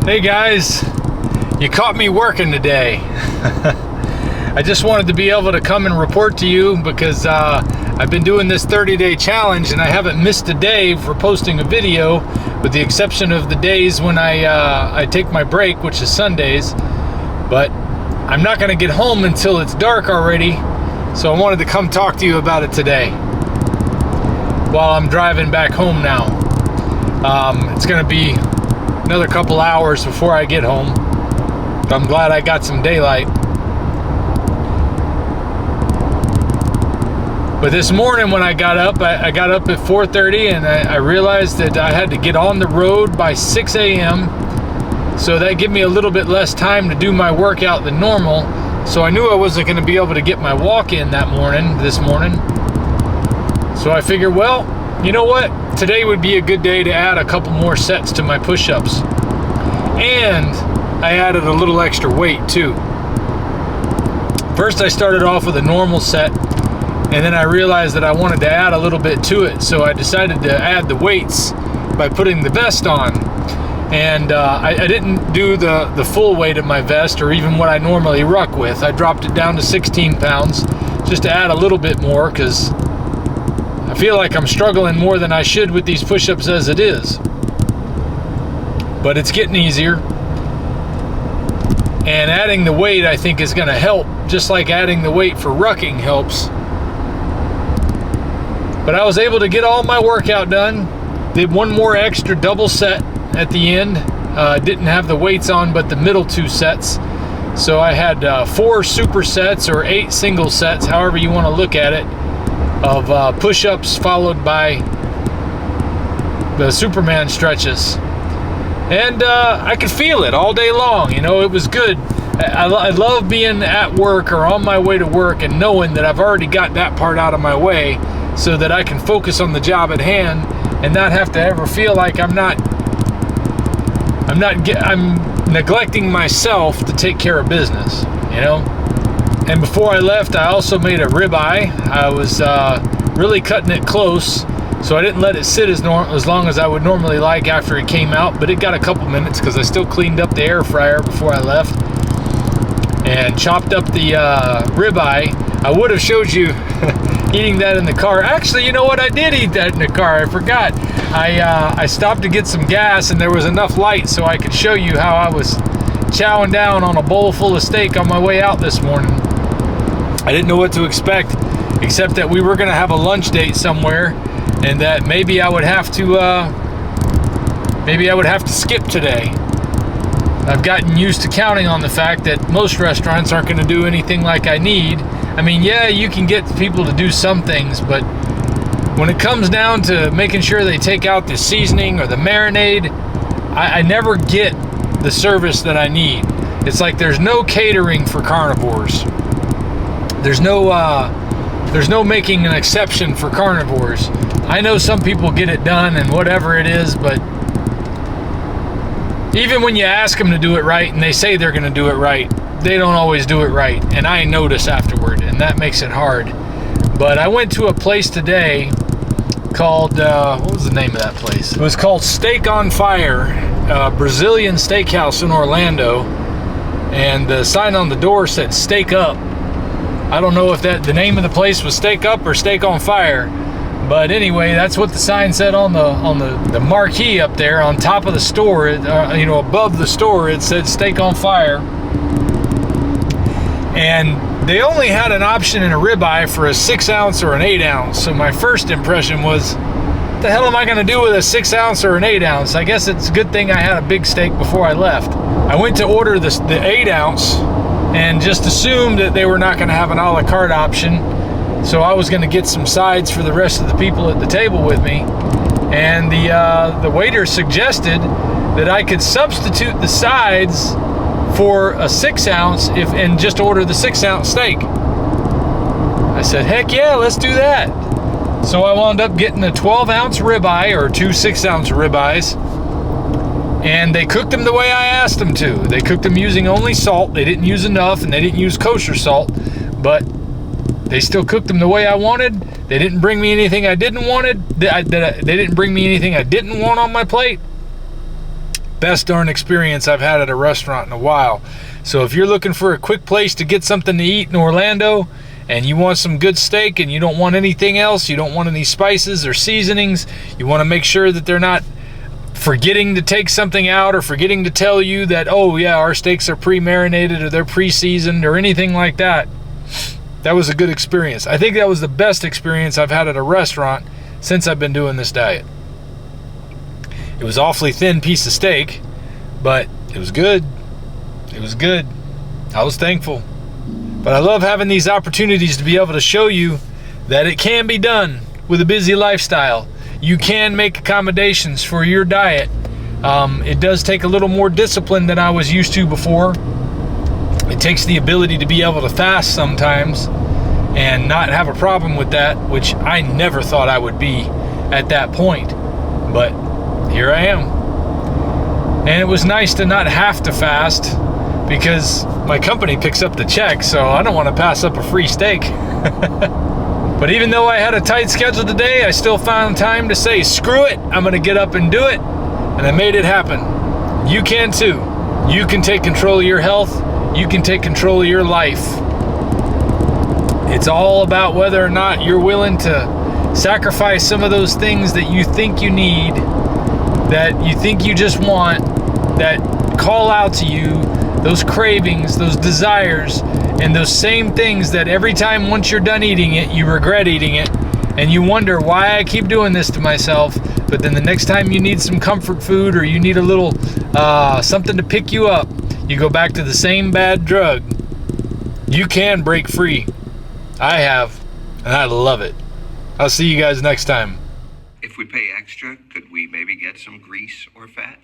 Hey guys, you caught me working today. I just wanted to be able to come and report to you because I've been doing this 30-day challenge and I haven't missed a day for posting a video, with the exception of the days when I take my break, which is Sundays. But I'm not going to get home until it's dark already, so I wanted to come talk to you about it today while I'm driving back home now. It's going to be another couple hours before I get home. But I'm glad I got some daylight. But this morning when I got up, I got up at 4:30 and I realized that I had to get on the road by 6 a.m. So that gave me a little bit less time to do my workout than normal. So I knew I wasn't going to be able to get my walk in this morning. So I figured, well, you know what? Today would be a good day to add a couple more sets to my push-ups. And I added a little extra weight too. First I started off with a normal set, and then I realized that I wanted to add a little bit to it. So I decided to add the weights by putting the vest on. And I didn't do the full weight of my vest, or even what I normally ruck with. I dropped it down to 16 pounds just to add a little bit more, because I feel like I'm struggling more than I should with these push-ups as it is. But it's getting easier. And adding the weight, I think, is going to help, just like adding the weight for rucking helps. But I was able to get all my workout done. Did one more extra double set at the end. Didn't have the weights on, but the middle two sets. So I had 4 supersets or 8 single sets, however you want to look at it, of push-ups followed by the Superman stretches. And I could feel it all day long. You know, it was good. I love being at work or on my way to work and knowing that I've already got that part out of my way, so that I can focus on the job at hand and not have to ever feel like I'm neglecting myself to take care of business, you know. And before I left, I also made a ribeye. I was really cutting it close, so I didn't let it sit as long as I would normally like after it came out, but it got a couple minutes because I still cleaned up the air fryer before I left and chopped up the ribeye. I would have showed you eating that in the car. Actually, you know what? I did eat that in the car. I forgot. I stopped to get some gas, and there was enough light so I could show you how I was chowing down on a bowl full of steak on my way out this morning. I didn't know what to expect, except that we were going to have a lunch date somewhere, and that maybe I would have to skip today. I've gotten used to counting on the fact that most restaurants aren't going to do anything like I need. I mean, yeah, you can get people to do some things, but when it comes down to making sure they take out the seasoning or the marinade, I never get the service that I need. It's like there's no catering for carnivores. There's no making an exception for carnivores. I know some people get it done and whatever it is, but even when you ask them to do it right and they say they're going to do it right, they don't always do it right, and I notice afterward, and that makes it hard. But I went to a place today called, what was the name of that place? It was called Steak on Fire, a Brazilian steakhouse in Orlando, and the sign on the door said Steak Up. I don't know if the name of the place was Steak Up or Steak on Fire, but anyway, that's what the sign said on the marquee up there on top of the store. Above the store, it said Steak on Fire. And they only had an option in a ribeye for a 6-ounce or an 8-ounce. So my first impression was, what the hell am I going to do with a 6-ounce or an 8-ounce? I guess it's a good thing I had a big steak before I left. I went to order the 8-ounce and just assumed that they were not going to have an a la carte option. So I was going to get some sides for the rest of the people at the table with me. And the waiter suggested that I could substitute the sides for a 6-ounce and just order the 6-ounce steak. I said, heck yeah, let's do that. So I wound up getting a 12-ounce ribeye, or 2 6-ounce ribeyes, and they cooked them the way I asked them to. They cooked them using only salt. They didn't use enough, and they didn't use kosher salt, but they still cooked them the way I wanted. They didn't bring me anything I didn't want on my plate. best darn experience I've had at a restaurant in a while. So if you're looking for a quick place to get something to eat in Orlando, and you want some good steak and you don't want anything else, you don't want any spices or seasonings, you want to make sure that they're not forgetting to take something out or forgetting to tell you that, oh yeah, our steaks are pre-marinated or they're pre-seasoned or anything like that, that was a good experience. I think that was the best experience I've had at a restaurant since I've been doing this diet. It was awfully thin piece of steak, but it was good. It was good. I was thankful. But I love having these opportunities to be able to show you that it can be done with a busy lifestyle. You can make accommodations for your diet. It does take a little more discipline than I was used to before. It takes the ability to be able to fast sometimes and not have a problem with that, which I never thought I would be at that point. But here I am. And it was nice to not have to fast, because my company picks up the check, so I don't want to pass up a free steak. But even though I had a tight schedule today, I still found time to say, screw it, I'm going to get up and do it. And I made it happen. You can too. You can take control of your health. You can take control of your life. It's all about whether or not you're willing to sacrifice some of those things that you think you need, that you think you just want, that call out to you, those cravings, those desires, and those same things that every time once you're done eating it, you regret eating it, and you wonder why I keep doing this to myself. But then the next time you need some comfort food, or you need a little something to pick you up, you go back to the same bad drug. You can break free. I have, and I love it. I'll see you guys next time. If we pay extra, could we maybe get some grease or fat?